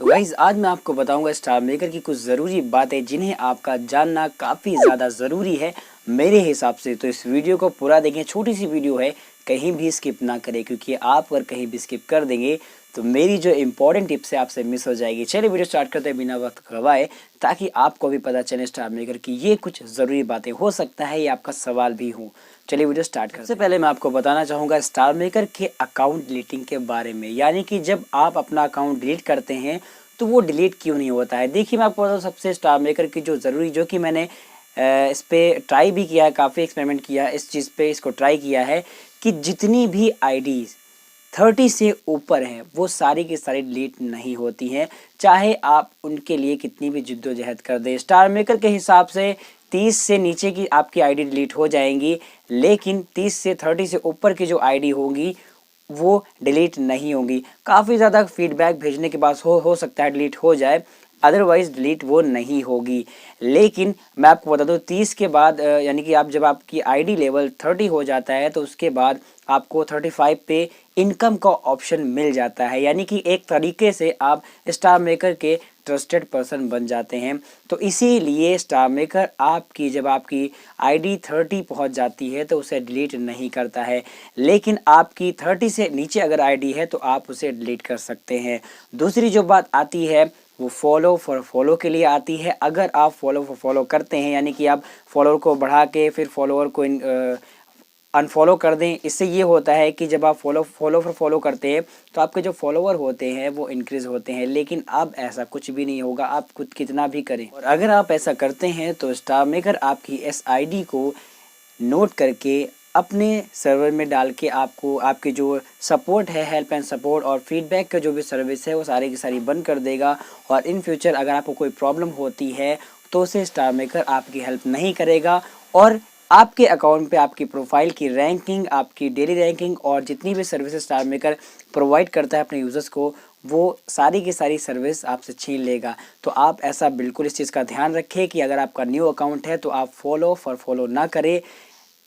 तो गाइस आज मैं आपको बताऊंगा स्टार मेकर की कुछ ज़रूरी बातें जिन्हें आपका जानना काफ़ी ज़्यादा ज़रूरी है मेरे हिसाब से। तो इस वीडियो को पूरा देखें, छोटी सी वीडियो है, कहीं भी स्किप ना करें क्योंकि आप अगर कहीं भी स्किप कर देंगे तो मेरी जो इंपॉर्टेंट टिप्स है आपसे मिस हो जाएगी। चलिए वीडियो स्टार्ट करते हैं बिना वक्त गवाए, ताकि आपको भी पता चले स्टार मेकर की ये कुछ ज़रूरी बातें। हो सकता है ये आपका सवाल भी हो। चलिए वीडियो स्टार्ट करते हैं। सबसे पहले मैं आपको बताना चाहूँगा स्टार मेकर के अकाउंट डिलीटिंग के बारे में, यानी कि जब आप अपना अकाउंट डिलीट करते हैं तो वो डिलीट क्यों नहीं होता है। देखिए मैं आपको बताऊँ सबसे स्टार मेकर की जो ज़रूरी, जो कि मैंने इस पर ट्राई भी किया है, काफ़ी एक्सपेरिमेंट किया है इस चीज़ पे, इसको ट्राई किया है कि जितनी भी आईडीज़ 30 से ऊपर हैं वो सारी की सारी डिलीट नहीं होती हैं, चाहे आप उनके लिए कितनी भी जिद्दोजहद कर दें। स्टार मेकर के हिसाब से 30 से नीचे की आपकी आईडी डिलीट हो जाएंगी, लेकिन 30 से ऊपर की जो आईडी होगी वो डिलीट नहीं होगी। काफ़ी ज़्यादा फीडबैक भेजने के बाद हो सकता है डिलीट हो जाए, अदरवाइज़ डिलीट वो नहीं होगी। लेकिन मैं आपको बता दूं 30 के बाद यानी कि आप जब आपकी आईडी लेवल 30 हो जाता है तो उसके बाद आपको 35 पे इनकम का ऑप्शन मिल जाता है, यानी कि एक तरीके से आप स्टार मेकर के ट्रस्टेड पर्सन बन जाते हैं। तो इसीलिए स्टार मेकर आपकी जब आपकी आईडी 30 पहुंच जाती है तो उसे डिलीट नहीं करता है, लेकिन आपकी 30 से नीचे अगर आईडी है तो आप उसे डिलीट कर सकते हैं। दूसरी जो बात आती है वो फॉलो फॉर फॉलो के लिए आती है। अगर आप फॉलो फॉर फॉलो करते हैं, यानी कि आप फॉलोअर को बढ़ा के फिर फॉलोअर को अनफॉलो कर दें, इससे ये होता है कि जब आप फॉलो फॉर फॉलो करते हैं तो आपके जो फॉलोअर होते हैं वो इंक्रीज़ होते हैं। लेकिन अब ऐसा कुछ भी नहीं होगा, आप खुद कितना भी करें। और अगर आप ऐसा करते हैं तो स्टार मेकर आपकी इस आईडी को नोट करके अपने सर्वर में डाल के आपको आपकी जो सपोर्ट है, हेल्प एंड सपोर्ट और फीडबैक का जो भी सर्विस है वो सारी की सारी बंद कर देगा। और इन फ्यूचर अगर आपको कोई प्रॉब्लम होती है तो उसे स्टार मेकर आपकी हेल्प नहीं करेगा। और आपके अकाउंट पे आपकी प्रोफाइल की रैंकिंग, आपकी डेली रैंकिंग और जितनी भी सर्विसेज स्टार मेकर प्रोवाइड करता है अपने यूज़र्स को, वो सारी की सारी सर्विस आपसे छीन लेगा। तो आप ऐसा बिल्कुल इस चीज़ का ध्यान रखें कि अगर आपका न्यू अकाउंट है तो आप फॉलो फॉर फॉलो ना करें,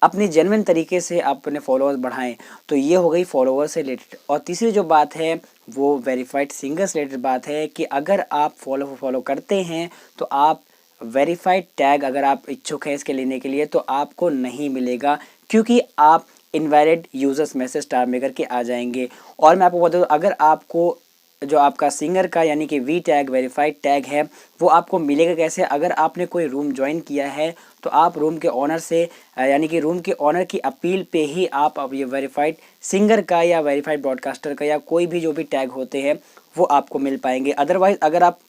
अपनी जेन्युइन तरीके से आप अपने फॉलोअर्स बढ़ाएं। तो ये हो गई फॉलोअर से रिलेटेड। और तीसरी जो बात है वो वेरीफाइड सिंगर से रिलेटेड बात है कि अगर आप फॉलो करते हैं तो आप वेरीफाइड टैग, अगर आप इच्छुक हैं इसके लेने के लिए, तो आपको नहीं मिलेगा, क्योंकि आप इनवैलिड यूजर्स में से स्टार मेकर के आ जाएंगे। और मैं आपको बता दूं, अगर आपको जो आपका सिंगर का यानी कि वी टैग वेरीफाइड टैग है वो आपको मिलेगा कैसे, अगर आपने कोई रूम ज्वाइन किया है तो आप रूम के ऑनर से यानी कि रूम के ऑनर की अपील पे ही आप अब ये वेरीफाइड सिंगर का या वेरीफाइड ब्रॉडकास्टर का या कोई भी जो भी टैग होते हैं वो आपको मिल पाएंगे। अदरवाइज अगर आप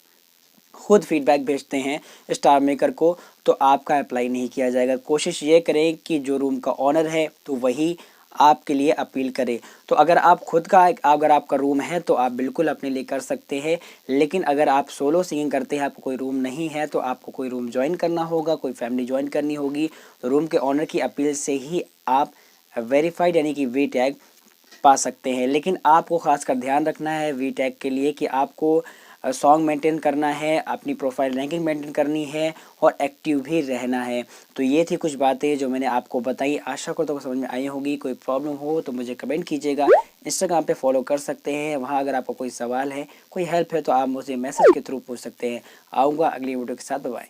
खुद फीडबैक भेजते हैं स्टार मेकर को तो आपका अप्लाई नहीं किया जाएगा। कोशिश ये करें कि जो रूम का ऑनर है तो वही आपके लिए अपील करे। तो अगर आप खुद का, अगर आपका रूम है तो आप बिल्कुल अपने लिए कर सकते हैं, लेकिन अगर आप सोलो सिंगिंग करते हैं, आपको कोई रूम नहीं है, तो आपको कोई रूम ज्वाइन करना होगा, कोई फैमिली ज्वाइन करनी होगी, तो रूम के ऑनर की अपील से ही आप वेरीफाइड यानी कि वी टैग पा सकते हैं। लेकिन आपको खासकर ध्यान रखना है वी टैग के लिए कि आपको सॉन्ग मेंटेन करना है, अपनी प्रोफाइल रैंकिंग मेंटेन करनी है और एक्टिव भी रहना है। तो ये थी कुछ बातें जो मैंने आपको बताई, आशा करता हूँ समझ में आई होगी। कोई प्रॉब्लम हो तो मुझे कमेंट कीजिएगा। इंस्टाग्राम पे फॉलो कर सकते हैं, वहाँ अगर आपको कोई सवाल है, कोई हेल्प है तो आप मुझे मैसेज के थ्रू पूछ सकते हैं। आऊँगा अगली वीडियो के साथ। बाय।